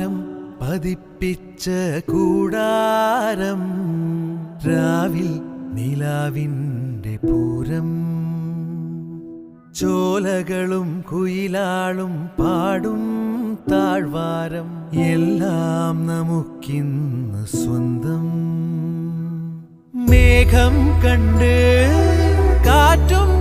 വാനം പതിപ്പിച്ച കൂടാരം രാവിൽ നിലാവിൻ്റെ പൂരം ചോലകളും കുയിലാളും പാടും താഴ്വാരം എല്ലാം നമുക്കിന്ന് സ്വന്തം മേഘം കണ്ട് കാറ്റും